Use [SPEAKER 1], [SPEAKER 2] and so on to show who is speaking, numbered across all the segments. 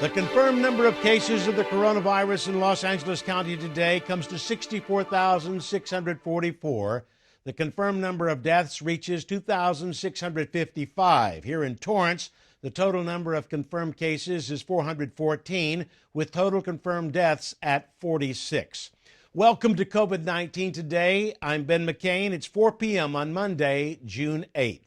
[SPEAKER 1] The confirmed number of cases of the coronavirus in Los Angeles County today comes to 64,644. The confirmed number of deaths reaches 2,655. Here in Torrance, the total number of confirmed cases is 414, with total confirmed deaths at 46. Welcome to COVID-19 Today. I'm Ben McCain. It's 4 p.m. on Monday, June 8th.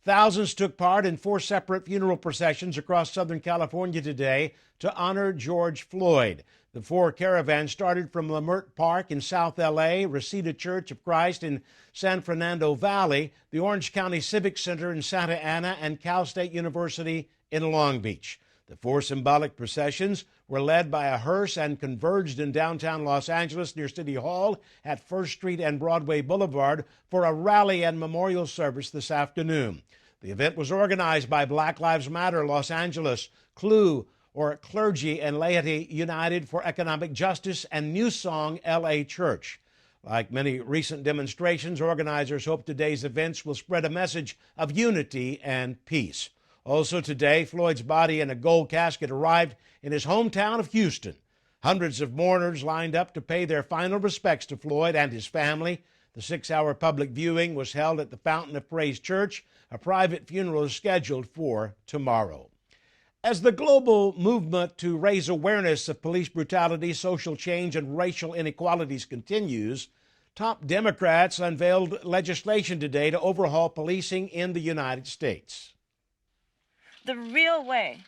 [SPEAKER 1] Thousands took part in 4 separate funeral processions across Southern California today to honor George Floyd. The 4 caravans started from Leimert Park in South L.A., Reseda Church of Christ in San Fernando Valley, the Orange County Civic Center in Santa Ana, and Cal State University in Long Beach. The 4 symbolic processions were led by a hearse and converged in downtown Los Angeles near City Hall at 1st Street and Broadway Boulevard for a rally and memorial service this afternoon. The event was organized by Black Lives Matter Los Angeles, Clergy and Laity United for Economic Justice, and New Song LA Church. Like many recent demonstrations, organizers hope today's events will spread a message of unity and peace. Also today, Floyd's body in a gold casket arrived in his hometown of Houston. Hundreds of mourners lined up to pay their final respects to Floyd and his family. The 6-hour public viewing was held at the Fountain of Praise Church. A private funeral is scheduled for tomorrow. As the global movement to raise awareness of police brutality, social change, and racial inequalities continues, top Democrats unveiled legislation today to overhaul policing in the United States.
[SPEAKER 2] The real way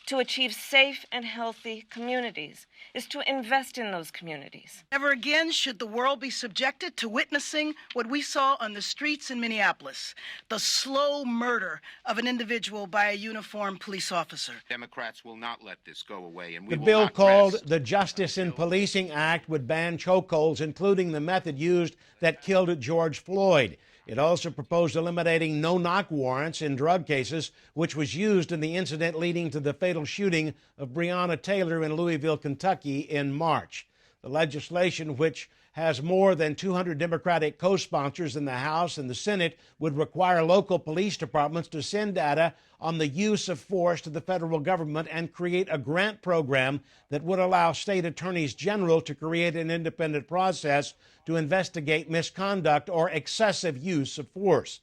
[SPEAKER 2] to achieve safe and healthy communities is to invest in those communities.
[SPEAKER 3] Never again should the world be subjected to witnessing what we saw on the streets in Minneapolis, the slow murder of an individual by a uniformed police officer.
[SPEAKER 4] Democrats will not let this go away, and we will
[SPEAKER 1] not rest. The bill called the Justice in Policing Act would ban chokeholds, including the method used that killed George Floyd. It also proposed eliminating no-knock warrants in drug cases, which was used in the incident leading to the fatal shooting of Breonna Taylor in Louisville, Kentucky in March. The legislation, which has more than 200 Democratic co-sponsors in the House and the Senate, would require local police departments to send data on the use of force to the federal government and create a grant program that would allow state attorneys general to create an independent process to investigate misconduct or excessive use of force.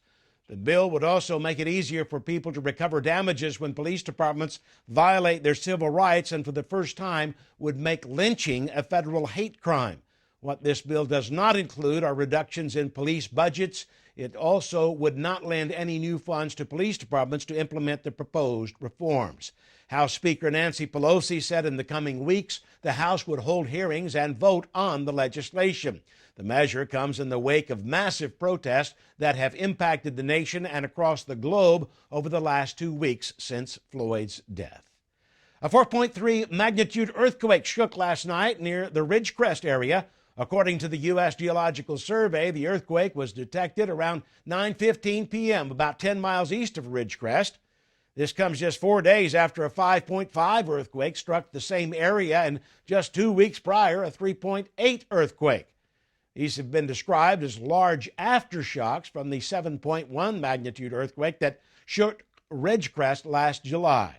[SPEAKER 1] The bill would also make it easier for people to recover damages when police departments violate their civil rights, and for the first time would make lynching a federal hate crime. What this bill does not include are reductions in police budgets. It also would not lend any new funds to police departments to implement the proposed reforms. House Speaker Nancy Pelosi said in the coming weeks the House would hold hearings and vote on the legislation. The measure comes in the wake of massive protests that have impacted the nation and across the globe over the last 2 weeks since Floyd's death. A 4.3 magnitude earthquake shook last night near the Ridgecrest area. According to the U.S. Geological Survey, the earthquake was detected around 9:15 p.m., about 10 miles east of Ridgecrest. This comes just 4 days after a 5.5 earthquake struck the same area, and just 2 weeks prior, a 3.8 earthquake. These have been described as large aftershocks from the 7.1 magnitude earthquake that shook Ridgecrest last July.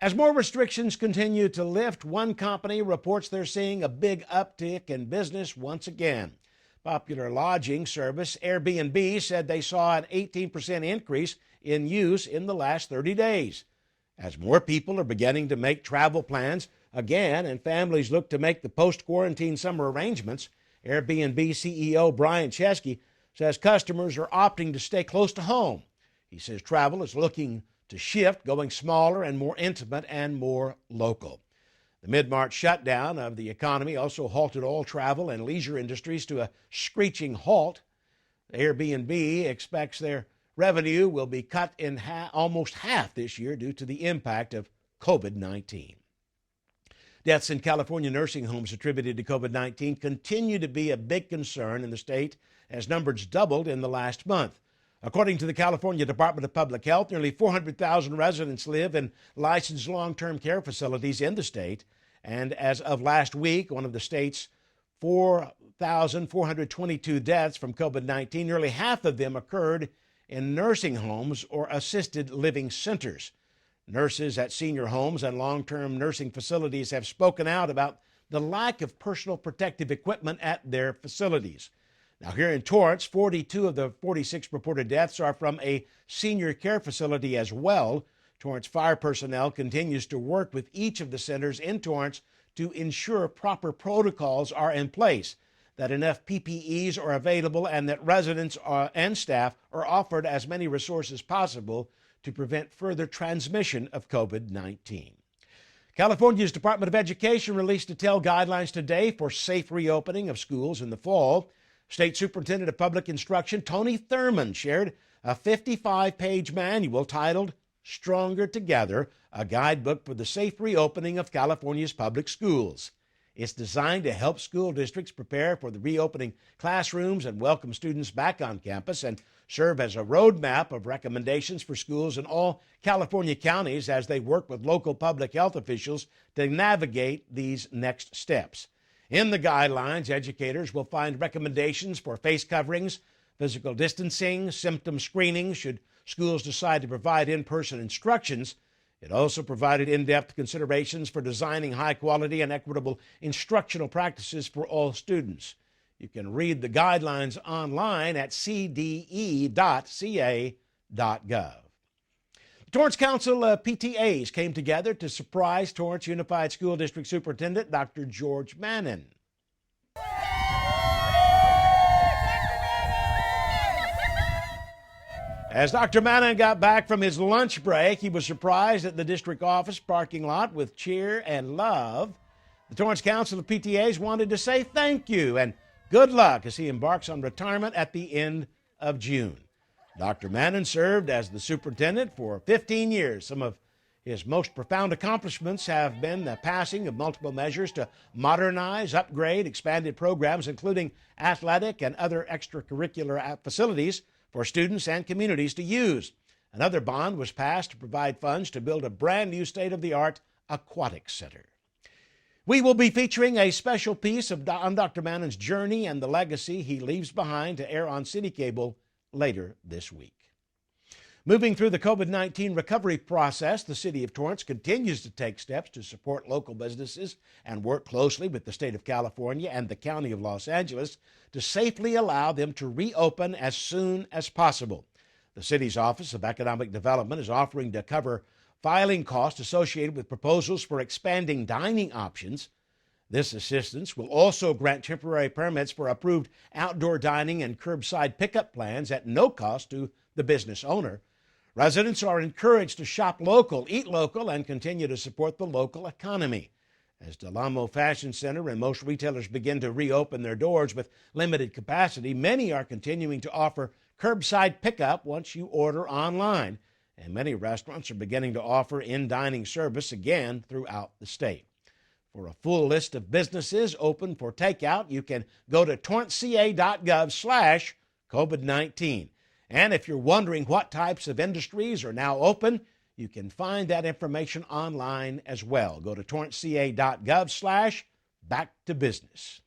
[SPEAKER 1] As more restrictions continue to lift, one company reports they're seeing a big uptick in business once again. Popular lodging service Airbnb said they saw an 18% increase in use in the last 30 days. As more people are beginning to make travel plans again and families look to make the post-quarantine summer arrangements, Airbnb CEO Brian Chesky says customers are opting to stay close to home. He says travel is looking to shift, going smaller and more intimate and more local. The mid-March shutdown of the economy also halted all travel and leisure industries to a screeching halt. Airbnb expects their revenue will be cut in almost half this year due to the impact of COVID-19. Deaths in California nursing homes attributed to COVID-19 continue to be a big concern in the state, as numbers doubled in the last month. According to the California Department of Public Health, nearly 400,000 residents live in licensed long-term care facilities in the state. And as of last week, one of the state's 4,422 deaths from COVID-19, nearly half of them occurred in nursing homes or assisted living centers. Nurses at senior homes and long-term nursing facilities have spoken out about the lack of personal protective equipment at their facilities. Now, here in Torrance, 42 of the 46 reported deaths are from a senior care facility as well. Torrance fire personnel continues to work with each of the centers in Torrance to ensure proper protocols are in place, that enough PPEs are available, and that residents and staff are offered as many resources as possible to prevent further transmission of COVID-19. California's Department of Education released detailed guidelines today for safe reopening of schools in the fall. State Superintendent of Public Instruction Tony Thurmond shared a 55-page manual titled Stronger Together, a guidebook for the safe reopening of California's public schools. It's designed to help school districts prepare for the reopening classrooms and welcome students back on campus, and serve as a roadmap of recommendations for schools in all California counties as they work with local public health officials to navigate these next steps. In the guidelines, educators will find recommendations for face coverings, physical distancing, symptom screening should schools decide to provide in-person instructions. It also provided in-depth considerations for designing high-quality and equitable instructional practices for all students. You can read the guidelines online at cde.ca.gov. The Torrance Council of PTAs came together to surprise Torrance Unified School District Superintendent Dr. George Mannon. As Dr. Mannon got back from his lunch break, he was surprised at the district office parking lot with cheer and love. The Torrance Council of PTAs wanted to say thank you and good luck as he embarks on retirement at the end of June. Dr. Mannon served as the superintendent for 15 years. Some of his most profound accomplishments have been the passing of multiple measures to modernize, upgrade, expanded programs, including athletic and other extracurricular facilities for students and communities to use. Another bond was passed to provide funds to build a brand new state-of-the-art aquatic center. We will be featuring a special piece on Dr. Mannon's journey and the legacy he leaves behind to air on City Cable later this week. Moving through the COVID-19 recovery process, the City of Torrance continues to take steps to support local businesses and work closely with the State of California and the County of Los Angeles to safely allow them to reopen as soon as possible. The city's Office of Economic Development is offering to cover filing costs associated with proposals for expanding dining options. This assistance will also grant temporary permits for approved outdoor dining and curbside pickup plans at no cost to the business owner. Residents are encouraged to shop local, eat local, and continue to support the local economy. As Del Amo Fashion Center and most retailers begin to reopen their doors with limited capacity, many are continuing to offer curbside pickup once you order online, and many restaurants are beginning to offer in-dining service again throughout the state. For a full list of businesses open for takeout, you can go to torranceca.gov/COVID-19. And if you're wondering what types of industries are now open, you can find that information online as well. Go to torranceca.gov/back-to-business.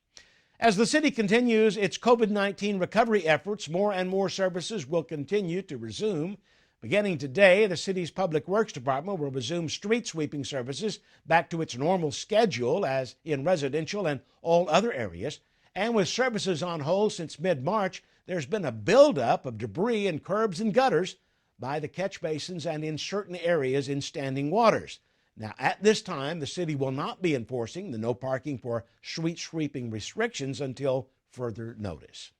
[SPEAKER 1] As the city continues its COVID-19 recovery efforts, more and more services will continue to resume. Beginning today, the city's Public Works Department will resume street sweeping services back to its normal schedule as in residential and all other areas. And with services on hold since mid-March, there's been a buildup of debris in curbs and gutters by the catch basins and in certain areas in standing waters. Now, at this time, the city will not be enforcing the no parking for street sweeping restrictions until further notice.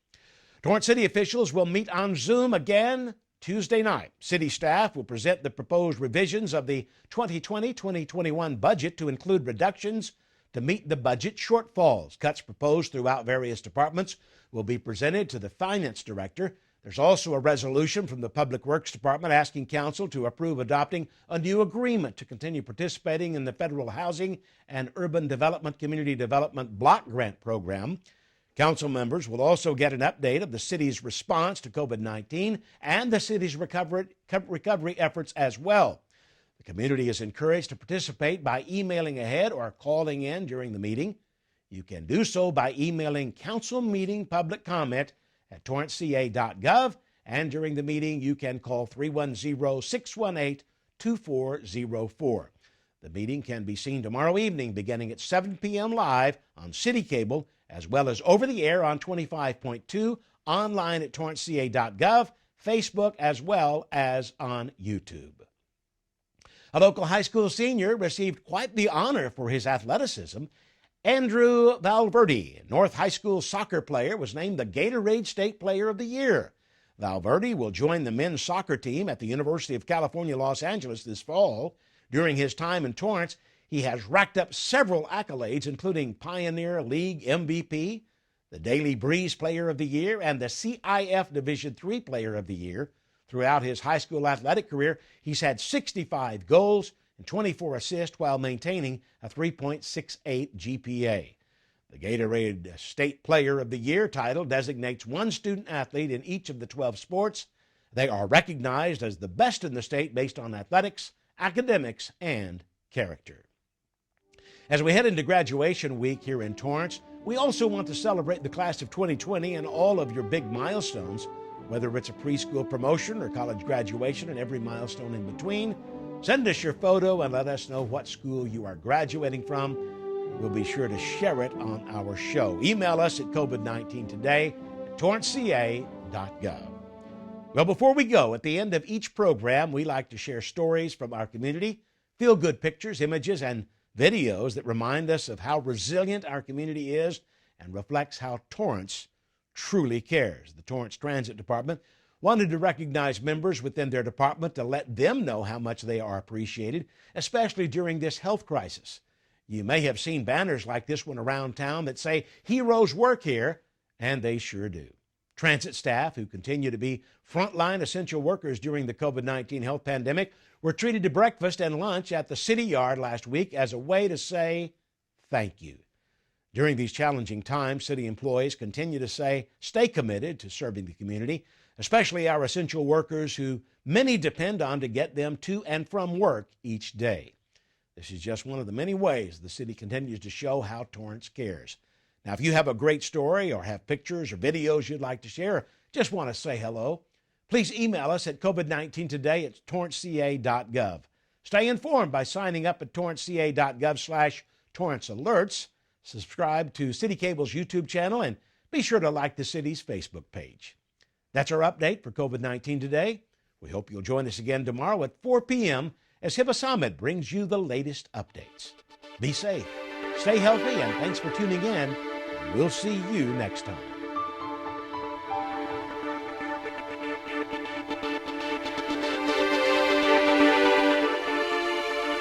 [SPEAKER 1] Torrance City officials will meet on Zoom again Tuesday night. City staff will present the proposed revisions of the 2020-2021 budget to include reductions to meet the budget shortfalls. Cuts proposed throughout various departments will be presented to the finance director. There's also a resolution from the Public Works Department asking council to approve adopting a new agreement to continue participating in the Federal Housing and Urban Development Community Development Block Grant Program. Council members will also get an update of the city's response to COVID-19 and the city's recovery efforts as well. The community is encouraged to participate by emailing ahead or calling in during the meeting. You can do so by emailing council meeting public comment at torranceca.gov, and during the meeting you can call 310-618-2787. 2404. The meeting can be seen tomorrow evening beginning at 7 p.m. live on City Cable, as well as over the air on 25.2, online at torranceca.gov, Facebook, as well as on YouTube. A local high school senior received quite the honor for his athleticism. Andrew Valverde, North High School soccer player, was named the GATORADE State Player of the Year. Valverde will join the men's soccer team at the University of California, Los Angeles this fall. During his time in Torrance, he has racked up several accolades, including Pioneer League MVP, the Daily Breeze Player of the Year, and the CIF Division III Player of the Year. Throughout his high school athletic career, he's had 65 goals and 24 assists while maintaining a 3.68 GPA. The GATORADE State Player of the Year title designates one student athlete in each of the 12 sports. They are recognized as the best in the state based on athletics, academics, and character. As we head into graduation week here in Torrance, we also want to celebrate the class of 2020 and all of your big milestones, whether it's a preschool promotion or college graduation and every milestone in between. Send us your photo and let us know what school you are graduating from. We'll be sure to share it on our show. Email us at covid19today@torranceca.gov. Well, before we go, at the end of each program, we like to share stories from our community, feel-good pictures, images, and videos that remind us of how resilient our community is and reflects how Torrance truly cares. The Torrance Transit Department wanted to recognize members within their department to let them know how much they are appreciated, especially during this health crisis. You may have seen banners like this one around town that say, "Heroes work here," and they sure do. Transit staff, who continue to be frontline essential workers during the COVID-19 health pandemic, were treated to breakfast and lunch at the City Yard last week as a way to say thank you. During these challenging times, city employees continue to stay committed to serving the community, especially our essential workers who many depend on to get them to and from work each day. This is just one of the many ways the city continues to show how Torrance cares. Now, if you have a great story or have pictures or videos you'd like to share, or just want to say hello, please email us at covid19today@torranceca.gov. Stay informed by signing up at torranceca.gov/Torrance Alerts. Subscribe to City Cable's YouTube channel and be sure to like the city's Facebook page. That's our update for COVID-19 Today. We hope you'll join us again tomorrow at 4 p.m. as Hibas Ahmed brings you the latest updates. Be safe, stay healthy, and thanks for tuning in. We'll see you next time.